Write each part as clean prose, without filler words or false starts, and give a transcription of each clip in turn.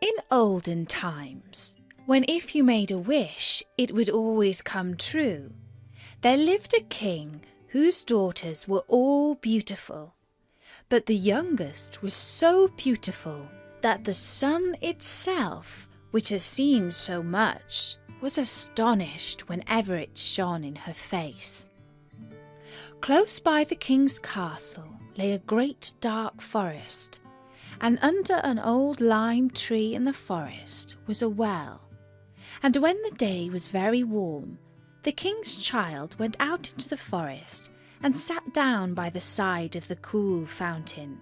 In olden times, when if you made a wish, it would always come true, there lived a king whose daughters were all beautiful. But the youngest was so beautiful that the sun itself, which has seen so much, was astonished whenever it shone in her face. Close by the king's castle lay a great dark forest, and under an old lime tree in the forest was a well. And when the day was very warm, the king's child went out into the forest and sat down by the side of the cool fountain.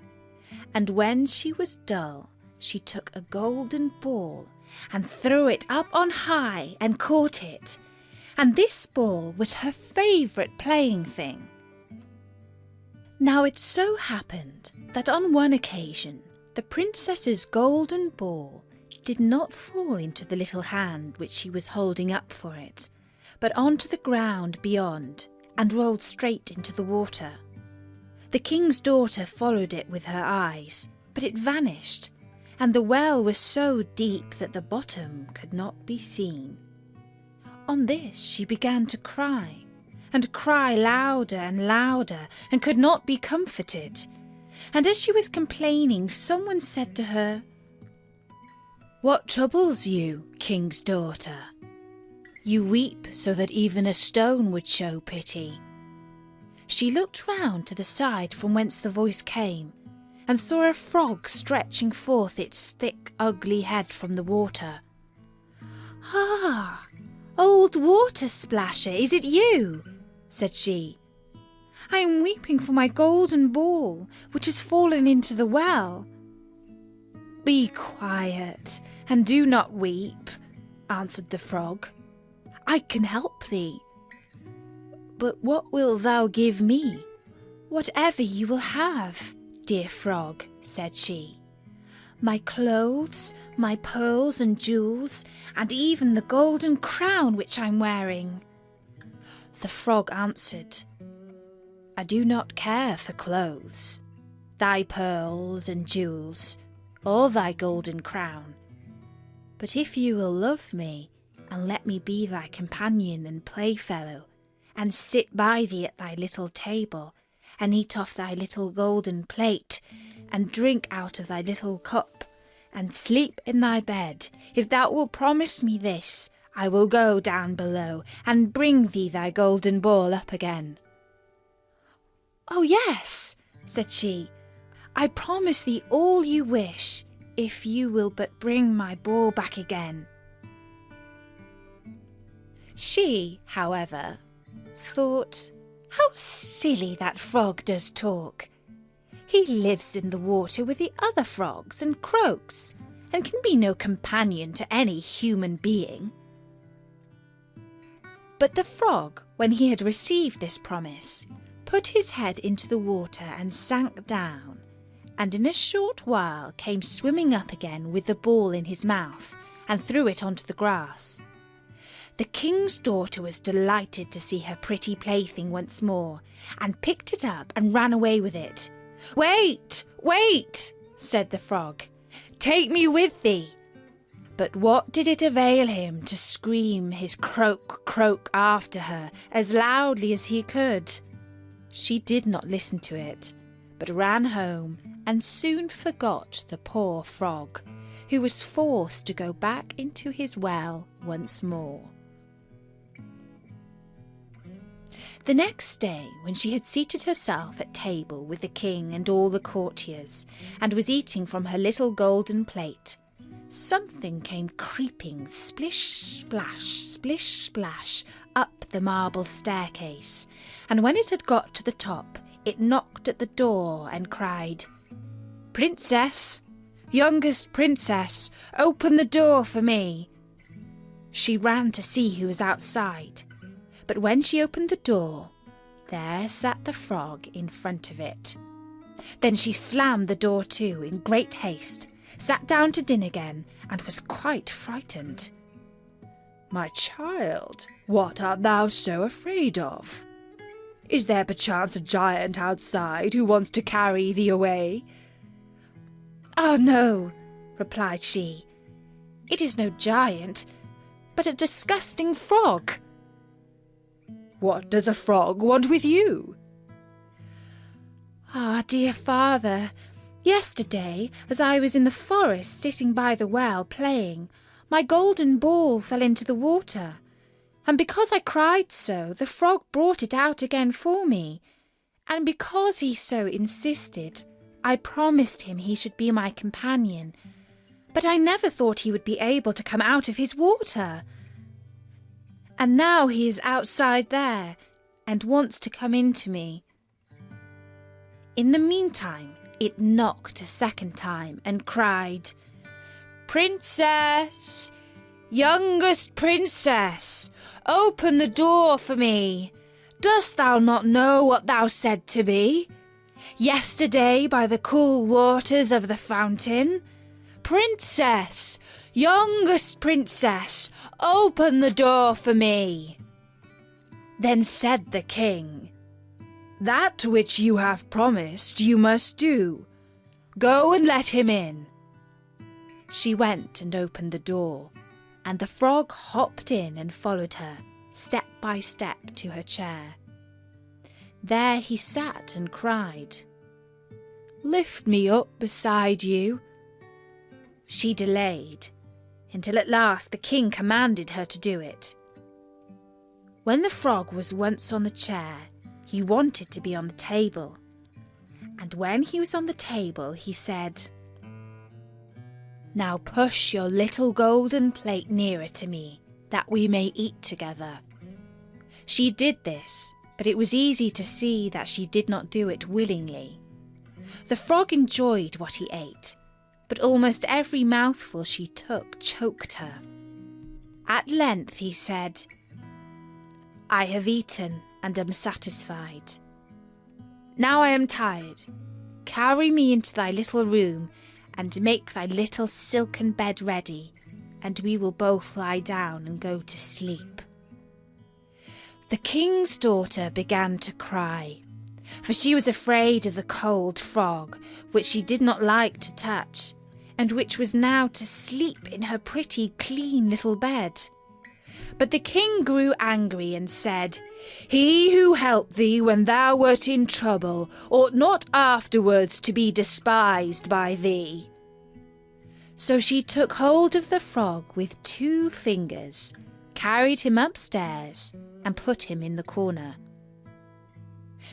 And when she was dull, she took a golden ball and threw it up on high and caught it. And this ball was her favourite playing thing. Now it so happened that on one occasion the princess's golden ball did not fall into the little hand which she was holding up for it, but onto the ground beyond, and rolled straight into the water. The king's daughter followed it with her eyes, but it vanished, and the well was so deep that the bottom could not be seen. On this she began to cry, and cry louder and louder, and could not be comforted. And as she was complaining, someone said to her, "What troubles you, king's daughter? You weep so that even a stone would show pity." She looked round to the side from whence the voice came, and saw a frog stretching forth its thick, ugly head from the water. "Ah, old water splasher, is it you?" said she. "I am weeping for my golden ball, which has fallen into the well." "Be quiet, and do not weep," answered the frog. "I can help thee." "But what wilt thou give me?" "Whatever you will have, dear frog," said she. "My clothes, my pearls and jewels, and even the golden crown which I'm wearing." The frog answered, "I do not care for clothes, thy pearls and jewels, or thy golden crown. But if you will love me, and let me be thy companion and playfellow, and sit by thee at thy little table, and eat off thy little golden plate, and drink out of thy little cup, and sleep in thy bed, if thou wilt promise me this, I will go down below, and bring thee thy golden ball up again." "Oh yes," said she, "I promise thee all you wish, if you will but bring my ball back again." She, however, thought, "How silly that frog does talk. He lives in the water with the other frogs and croaks, and can be no companion to any human being." But the frog, when he had received this promise, put his head into the water and sank down, and in a short while came swimming up again with the ball in his mouth, and threw it onto the grass. The king's daughter was delighted to see her pretty plaything once more, and picked it up and ran away with it. "Wait, wait," said the frog. "Take me with thee." But what did it avail him to scream his croak, croak after her as loudly as he could? She did not listen to it, but ran home and soon forgot the poor frog, who was forced to go back into his well once more. The next day, when she had seated herself at table with the king and all the courtiers, and was eating from her little golden plate, something came creeping splish, splash up the marble staircase, and when it had got to the top, it knocked at the door and cried, "Princess, youngest princess, open the door for me." She ran to see who was outside, but when she opened the door, there sat the frog in front of it. Then she slammed the door to in great haste, sat down to dinner again, and was quite frightened. "My child, what art thou so afraid of? Is there perchance a giant outside who wants to carry thee away?" "Ah, no," replied she. "It is no giant, but a disgusting frog." "What does a frog want with you?" "Ah, dear father, yesterday, as I was in the forest sitting by the well playing, my golden ball fell into the water, and because I cried so, the frog brought it out again for me, and because he so insisted, I promised him he should be my companion, but I never thought he would be able to come out of his water. And now he is outside there, and wants to come into me." In the meantime, it knocked a second time and cried, "Princess, youngest princess, open the door for me. Dost thou not know what thou said to me yesterday by the cool waters of the fountain? Princess, youngest princess, open the door for me." Then said the king, "That which you have promised you must do. Go and let him in." She went and opened the door, and the frog hopped in and followed her, step by step, to her chair. There he sat and cried, "Lift me up beside you." She delayed, until at last the king commanded her to do it. When the frog was once on the chair, he wanted to be on the table, and when he was on the table, he said, "Now push your little golden plate nearer to me, that we may eat together." She did this, but it was easy to see that she did not do it willingly. The frog enjoyed what he ate, but almost every mouthful she took choked her. At length he said, "I have eaten and am satisfied. Now I am tired. Carry me into thy little room and make thy little silken bed ready, and we will both lie down and go to sleep." The king's daughter began to cry, for she was afraid of the cold frog, which she did not like to touch, and which was now to sleep in her pretty, clean little bed. But the king grew angry and said, "He who helped thee when thou wert in trouble ought not afterwards to be despised by thee." So she took hold of the frog with 2 fingers, carried him upstairs, and put him in the corner.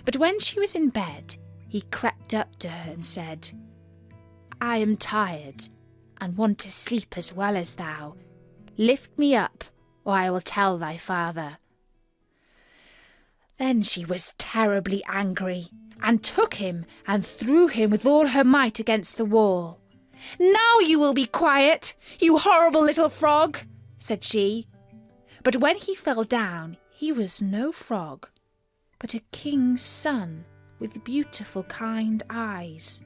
But when she was in bed, he crept up to her and said, "I am tired, and want to sleep as well as thou. Lift me up, or I will tell thy father." Then she was terribly angry, and took him and threw him with all her might against the wall. "Now you will be quiet, you horrible little frog," said she. But when he fell down, he was no frog, but a king's son with beautiful kind eyes.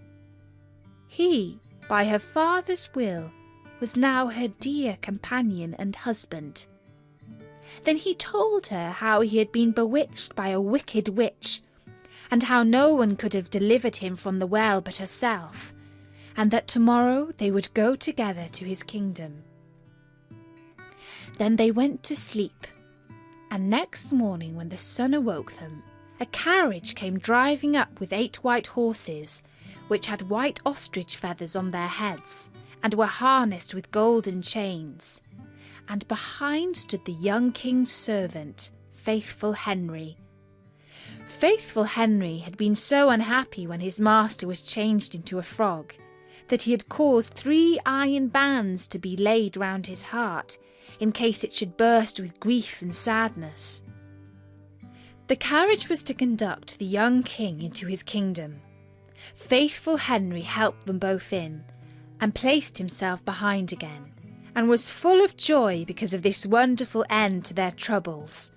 He, by her father's will, was now her dear companion and husband. Then he told her how he had been bewitched by a wicked witch, and how no one could have delivered him from the well but herself, and that tomorrow they would go together to his kingdom. Then they went to sleep, and next morning when the sun awoke them, a carriage came driving up with 8 white horses, which had white ostrich feathers on their heads, and were harnessed with golden chains. And behind stood the young king's servant, Faithful Henry. Faithful Henry had been so unhappy when his master was changed into a frog, that he had caused 3 iron bands to be laid round his heart, in case it should burst with grief and sadness. The carriage was to conduct the young king into his kingdom. Faithful Henry helped them both in, and placed himself behind again, and was full of joy because of this wonderful end to their troubles.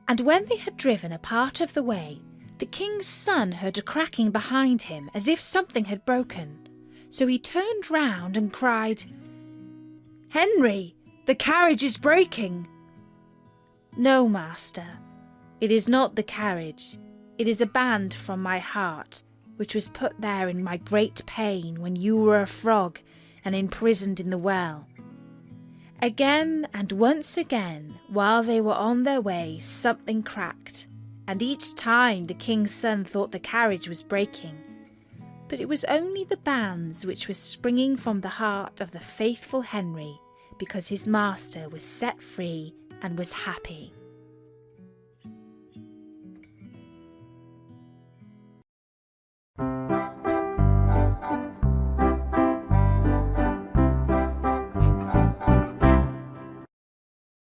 And when they had driven a part of the way, the king's son heard a cracking behind him as if something had broken. So he turned round and cried, "Henry, The carriage is breaking." "No, master, it is not the carriage. It is a band from my heart, which was put there in my great pain when you were a frog and imprisoned in the well." Again and once again, while they were on their way, something cracked, and each time the king's son thought the carriage was breaking. But it was only the bands which were springing from the heart of the faithful Henry, because his master was set free and was happy.